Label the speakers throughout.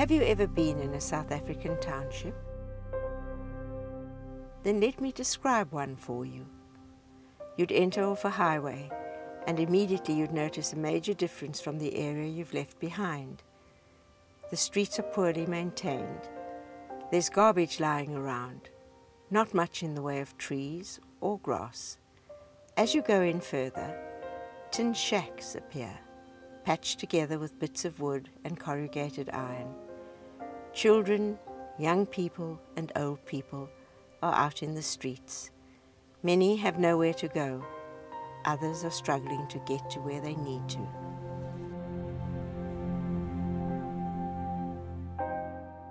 Speaker 1: Have you ever been in a South African township? Then let me describe one for you. You'd enter off a highway, and immediately you'd notice a major difference from the area you've left behind. The streets are poorly maintained. There's garbage lying around, not much in the way of trees or grass. As you go in further, tin shacks appear, patched together with bits of wood and corrugated iron. Children, young people and old people are out in the streets. Many have nowhere to go. Others are struggling to get to where they need to.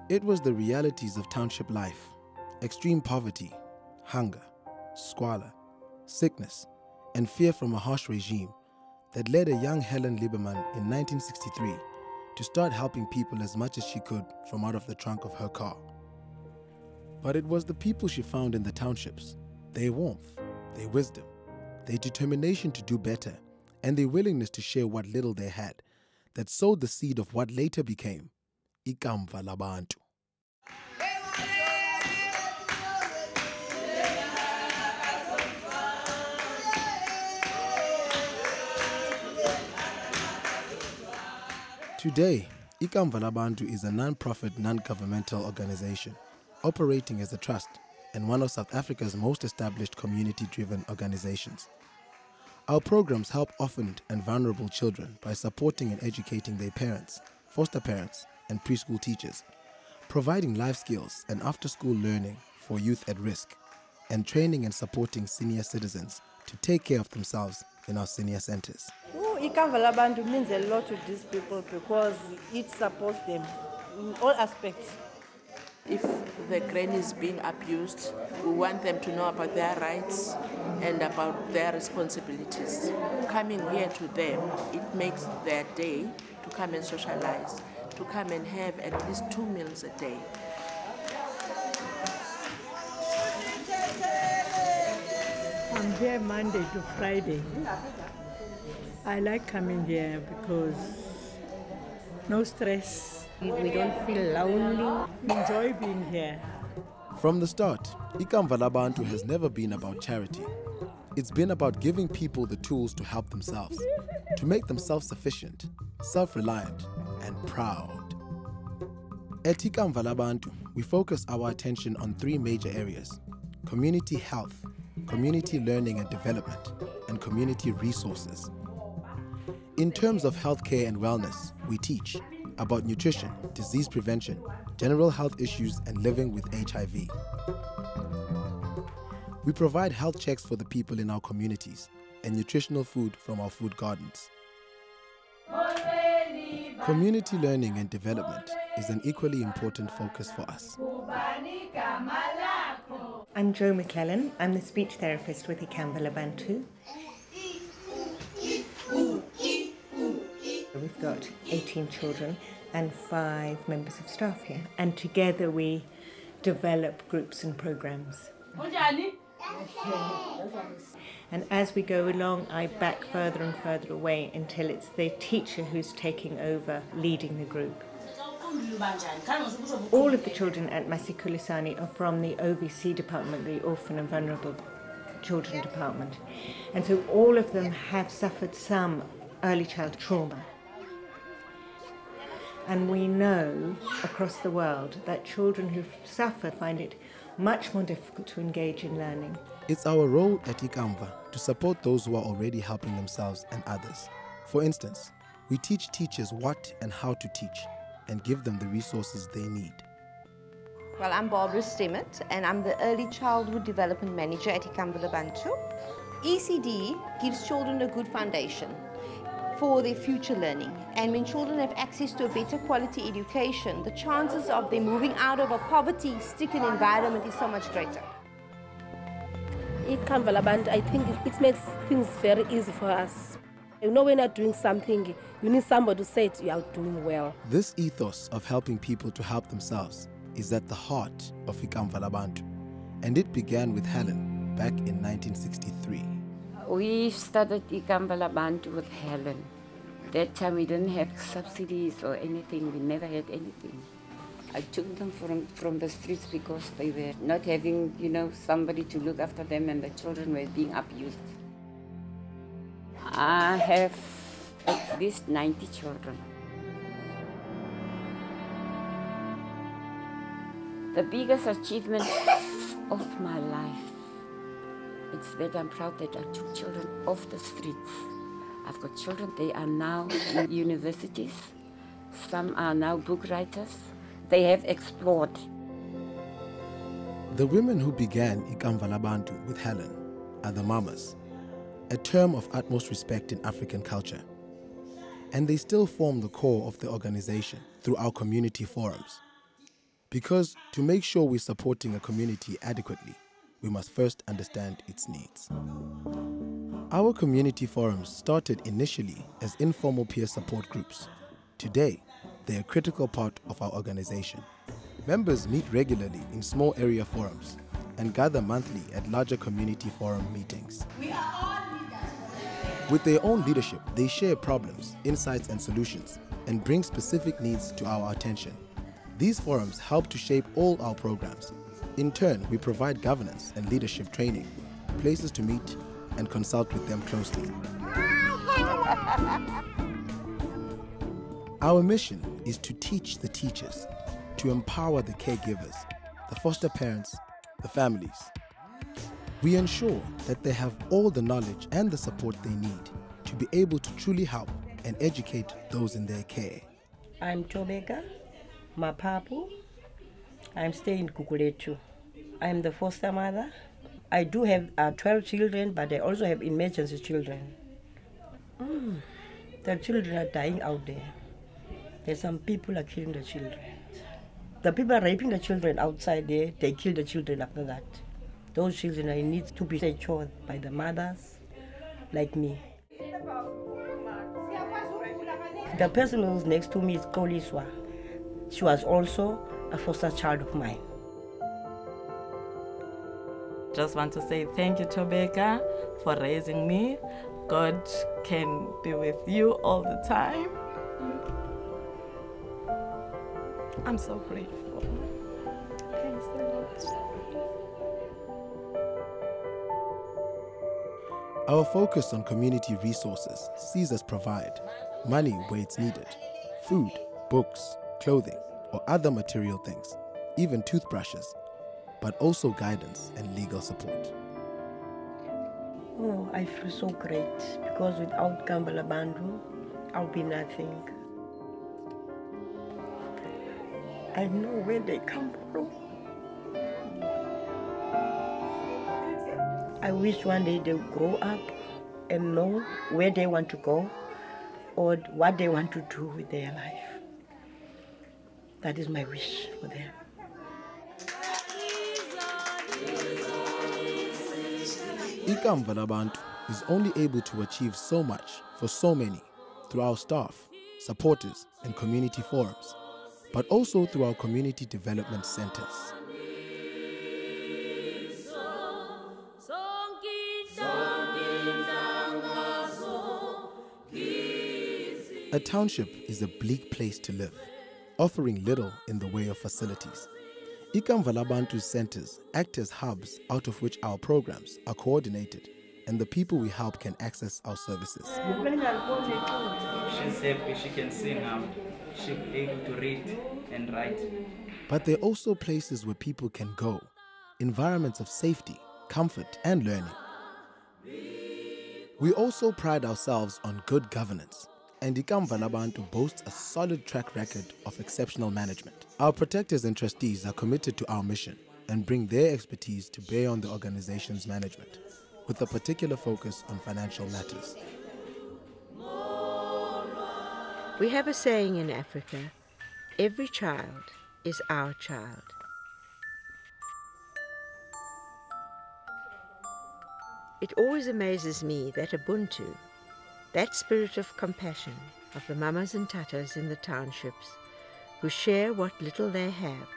Speaker 2: It was the realities of township life: extreme poverty, hunger, squalor, sickness, and fear from a harsh regime that led a young Helen Lieberman in 1963 to start helping people as much as she could from out of the trunk of her car. But it was the people she found in the townships, their warmth, their wisdom, their determination to do better, and their willingness to share what little they had, that sowed the seed of what later became Ikamva Labantu. Today, Ikamva Labantu is a non-profit, non-governmental organization operating as a trust and one of South Africa's most established community-driven organizations. Our programs help orphaned and vulnerable children by supporting and educating their parents, foster parents, and preschool teachers, providing life skills and after-school learning for youth at risk, and training and supporting senior citizens to take care of themselves in our senior centers.
Speaker 3: Ikamva Labantu means a lot to these people because it supports them in all aspects.
Speaker 4: If the grain is being abused, we want them to know about their rights and about their responsibilities. Coming here to them, it makes their day to come and socialize, to come and have at least 2 meals a day.
Speaker 5: I'm here Monday to Friday. I like coming here because no stress. We don't feel lonely. We enjoy being here.
Speaker 2: From the start, Ikamva Labantu has never been about charity. It's been about giving people the tools to help themselves, to make them self-sufficient, self-reliant, and proud. At Ikamva Labantu, we focus our attention on 3 major areas: community health, community learning and development, and community resources. In terms of healthcare and wellness, we teach about nutrition, disease prevention, general health issues, and living with HIV. We provide health checks for the people in our communities and nutritional food from our food gardens. Community learning and development is an equally important focus for us.
Speaker 6: I'm Jo McClellan. I'm the speech therapist with Ikamva Labantu. We've got 18 children and 5 members of staff here, and together we develop groups and programs. And as we go along, I back further and further away until it's the teacher who's taking over leading the group. All of the children at Masikulisani are from the OVC department, the Orphan and Vulnerable Children department. And so all of them have suffered some early child trauma. And we know across the world that children who suffer find it much more difficult to engage in learning.
Speaker 2: It's our role at Ikamva to support those who are already helping themselves and others. For instance, we teach teachers what and how to teach and give them the resources they need.
Speaker 7: Well, I'm Barbara Stemmett, and I'm the Early Childhood Development Manager at Ikamva Labantu. ECD gives children a good foundation for their future learning. And when children have access to a better quality education, the chances of them moving out of a poverty-stricken environment is so much greater.
Speaker 3: Ikamva Labantu, I think it makes things very easy for us. You know, when you're doing something, you need somebody to say you are doing well.
Speaker 2: This ethos of helping people to help themselves is at the heart of Ikamva Labantu, and it began with Helen back in 1963.
Speaker 8: We started Ikamva Labantu with Helen. That time we didn't have subsidies or anything, we never had anything. I took them from the streets because they were not having, somebody to look after them, and the children were being abused. I have at least 90 children. The biggest achievement of my life, it's that I'm proud that I took children off the streets. I've got children, they are now in universities. Some are now book writers. They have explored.
Speaker 2: The women who began Ikamva Labantu with Helen are the mamas, a term of utmost respect in African culture. And they still form the core of the organization through our community forums. Because to make sure we're supporting a community adequately, we must first understand its needs. Our community forums started initially as informal peer support groups. Today, they're a critical part of our organization. Members meet regularly in small area forums and gather monthly at larger community forum meetings. With their own leadership, they share problems, insights and solutions and bring specific needs to our attention. These forums help to shape all our programs. In turn, we provide governance and leadership training, places to meet and consult with them closely. Our mission is to teach the teachers, to empower the caregivers, the foster parents, the families. We ensure that they have all the knowledge and the support they need to be able to truly help and educate those in their care.
Speaker 9: I'm Tobeka Mapapu. I'm staying in Kukuletu. I'm the foster mother. I do have 12 children, but I also have emergency children. The children are dying out there. There's some people are killing the children. The people are raping the children outside there, they kill the children after that. Those children need to be secured by the mothers, like me. The person who's next to me is Koliswa. She was also a foster child of mine.
Speaker 10: Just want to say thank you, Tobeka, for raising me. God can be with you all the time. I'm so grateful. Thanks so much.
Speaker 2: Our focus on community resources sees us provide money where it's needed, food, books, clothing, or other material things, even toothbrushes, but also guidance and legal support.
Speaker 9: Oh, I feel so great because without Ikamva Labantu, I'll be nothing. I know where they come from. I wish one day they'll grow up and know where they want to go or what they want to do with their life. That is my wish for them.
Speaker 2: Ikamva Labantu is only able to achieve so much for so many through our staff, supporters, and community forums, but also through our community development centers. A township is a bleak place to live, offering little in the way of facilities. Ikamva Labantu's centers act as hubs out of which our programs are coordinated and the people we help can access our services.
Speaker 11: She's happy, she can sing out, she's able to read and write.
Speaker 2: But they're also places where people can go, environments of safety, comfort, and learning. We also pride ourselves on good governance, and Ikamva Labantu boasts a solid track record of exceptional management. Our protectors and trustees are committed to our mission and bring their expertise to bear on the organization's management, with a particular focus on financial matters.
Speaker 1: We have a saying in Africa, every child is our child. It always amazes me that Ubuntu, that spirit of compassion of the mamas and tatas in the townships who share what little they have,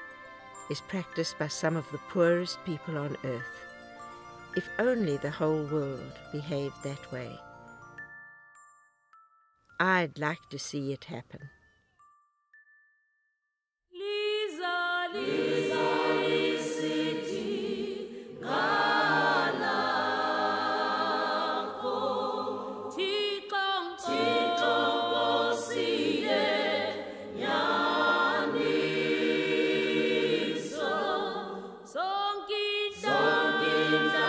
Speaker 1: is practiced by some of the poorest people on earth. If only the whole world behaved that way. I'd like to see it happen.
Speaker 12: Lisa. Sonke